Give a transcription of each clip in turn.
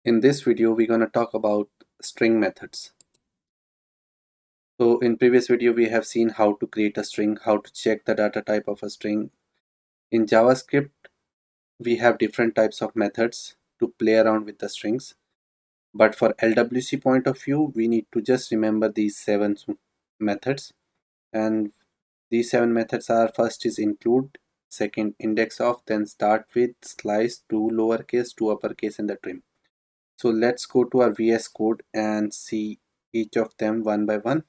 In this video, we're going to talk about string methods. So in previous video, we have seen how to create a string, how to check the data type of a string. In JavaScript, we have different types of methods to play around with the strings. But for LWC point of view, we need to just remember these 7 methods. And these 7 methods are: first is include, second index of, then start with, slice, to lowercase, to uppercase, and the trim. So let's go to our VS Code and see each of them one by one.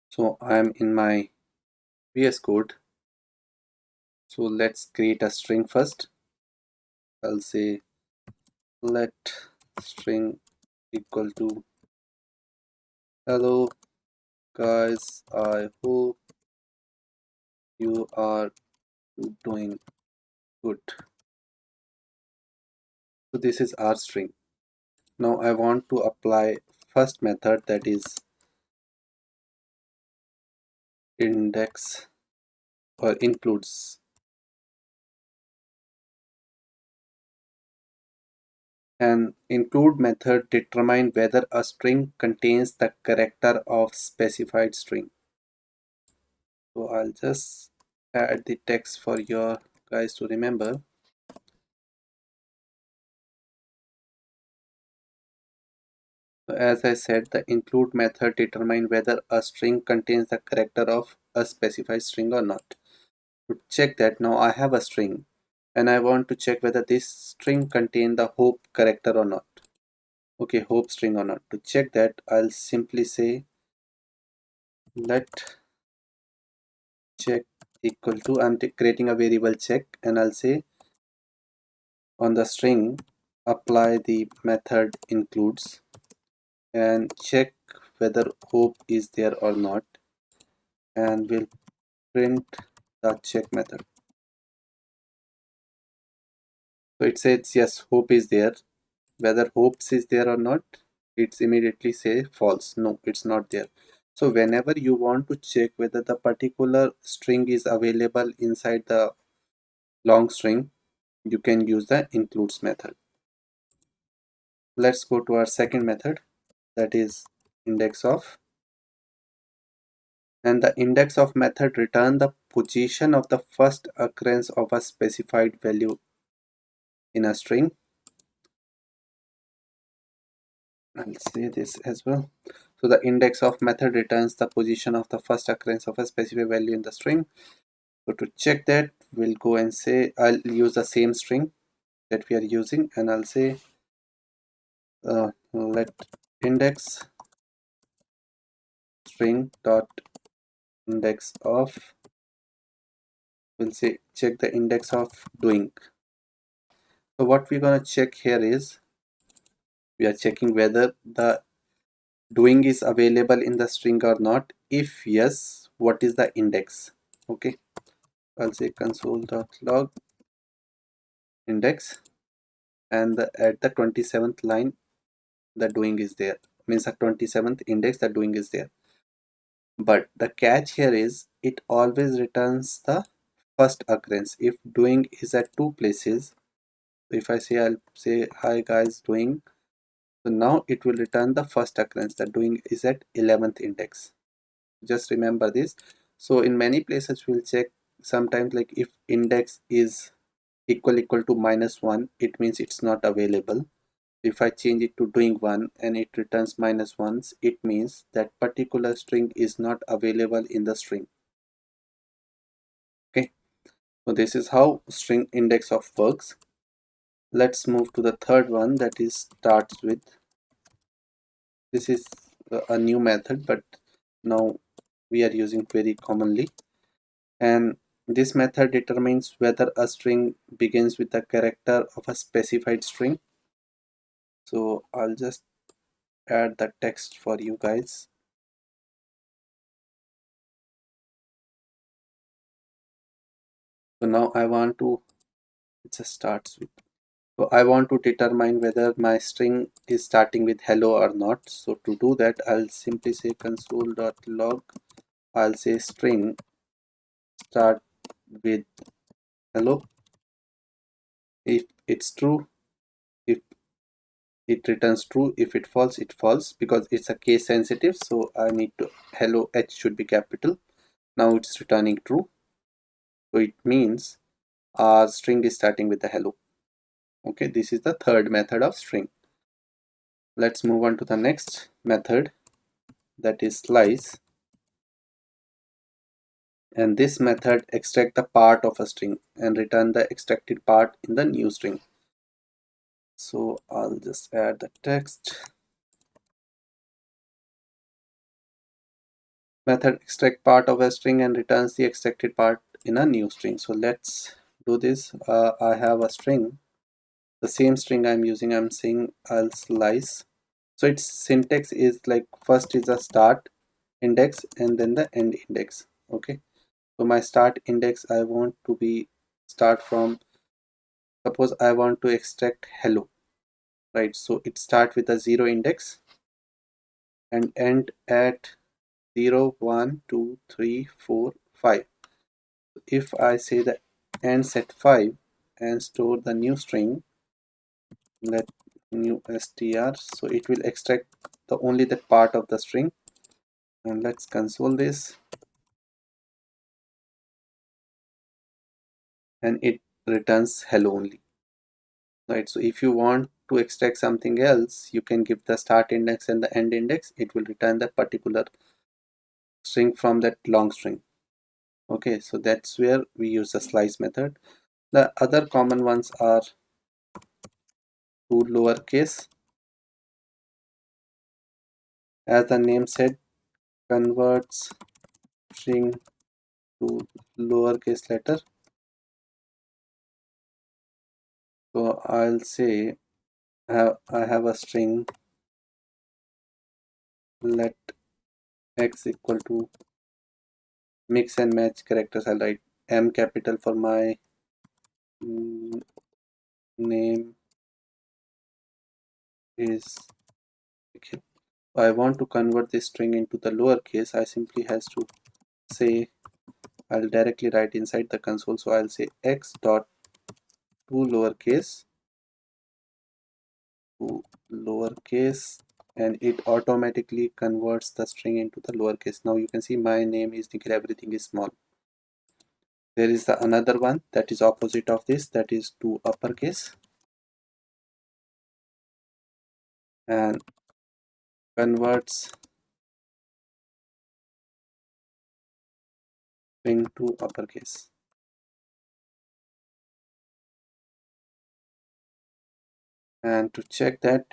So I'm in my VS Code. So let's create a string first. I'll say let string equal to hello guys, I hope you are doing good. So this is our string. Now I want to apply first method, that is index or includes. An include method determine whether a string contains the character of specified string. So I'll just add the text for your guys to remember. So as I said, the include method determine whether a string contains the character of a specified string or not. To check that, now I have a string and I want to check whether this string contain the hope character or not. Okay, hope string or not. To check that, I'll simply say let check equal to, I'm creating a variable check, and I'll say on the string apply the method includes and check whether hope is there or not, and we'll print the check method. So it says yes, hope is there. Whether hopes is there or not, it's immediately say false. No, it's not there. So whenever you want to check whether the particular string is available inside the long string, you can use the includes method. Let's go to our second method, that is index of. And the index of method return the position of the first occurrence of a specified value in a string. I'll say this as well. So the index of method returns the position of the first occurrence of a specific value in the string. So to check that, we'll go and say I'll use the same string that we are using, and I'll say let index string dot index of, we'll say check the index of doing. So what we're going to check here is we are checking whether the doing is available in the string or not. If yes, what is the index? Okay, I'll say console.log index, and at the 27th line the doing is there, means the 27th index the doing is there. But the catch here is it always returns the first occurrence if doing is at 2 places. So if I say, I'll say hi guys doing, so now it will return the first occurrence, the doing is at 11th index. Just remember this. So in many places we'll check sometimes, like if index is equal to -1, it means it's not available. If I change it to doing 1 and it returns -1s, it means that particular string is not available in the string. Okay, so this is how string index of works. Let's move to the third one, that is starts with. This is a new method, but now we are using very commonly, and this method determines whether a string begins with the character of a specified string. So I'll just add the text for you guys. So now I want to, it just starts with, so I want to determine whether my string is starting with hello or not. So to do that, I'll simply say console.log, I'll say string start with hello. If it's true, if it returns true. If it false, it false, because it's a case sensitive. So I need to, hello h should be capital. Now it's returning true, so it means our string is starting with the hello. Okay, this is the third method of string. Let's move on to the next method, that is slice. And this method extract the part of a string and return the extracted part in the new string. So I'll just add the text. Method extract part of a string and returns the extracted part in a new string. So let's do this. I have a string, the same string I'm using. I'm saying I'll slice. So its syntax is like, first is a start index and then the end index. Okay, so my start index, I want to be start from, suppose I want to extract hello, right? So it start with a 0 index and end at 0 1 2 3 4 5. If I say the ends at 5 and store the new string, let new str, so it will extract the only that part of the string. And let's console this, and it returns hello only, right? So if you want to extract something else, you can give the start index and the end index. It will return that particular string from that long string. Okay, so that's where we use the slice method. The other common ones are to lowercase. As the name said, converts string to lowercase letter. So I'll say I have a string, let x equal to mix and match characters. I'll write M capital for my name is okay. I want to convert this string into the lowercase. I simply has to say, I'll directly write inside the console. So I'll say x dot to lowercase, and it automatically converts the string into the lowercase. Now you can see my name is Nikhil, everything is small. There is the another one that is opposite of this, that is to uppercase, and converts string to uppercase. And to check that,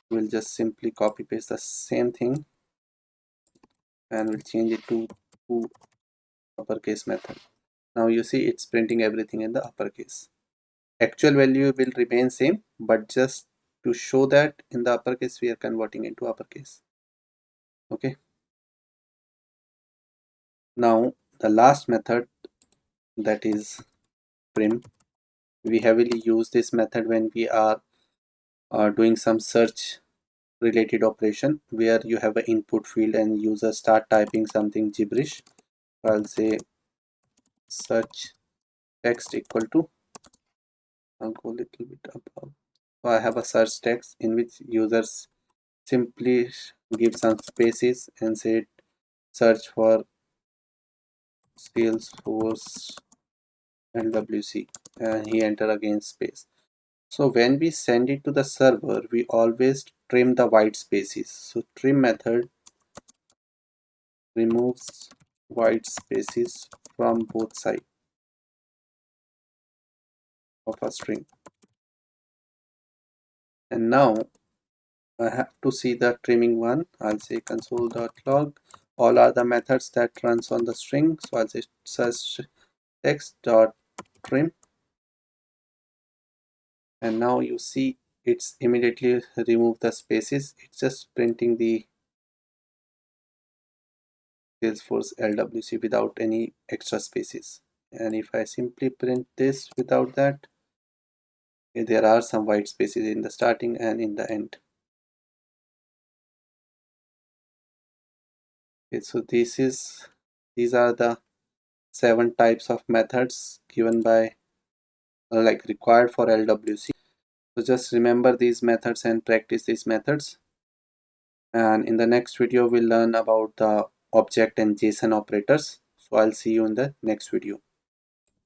we'll just simply copy paste the same thing and we'll change it to uppercase method. Now you see it's printing everything in the uppercase. Actual value will remain same, but just to show that in the uppercase we are converting into uppercase. Okay, now the last method, that is trim. We heavily use this method when we are doing some search related operation where you have an input field and user start typing something gibberish. I'll say search text equal to, I'll go a little bit above. So I have a search text in which users simply give some spaces and say search for Salesforce LWC, and he enter again space. So when we send it to the server, we always trim the white spaces. So trim method removes white spaces from both sides of a string. And now I have to see the trimming one. I'll say console.log. All are the methods that runs on the string. So I'll say search text.trim. And now you see it's immediately remove the spaces. It's just printing the Salesforce LWC without any extra spaces. And if I simply print this without that, there are some white spaces in the starting and in the end. Okay, so these are the 7 types of methods given by like required for LWC. So just remember these methods and practice these methods. And in the next video, we'll learn about the object and JSON operators. So I'll see you in the next video.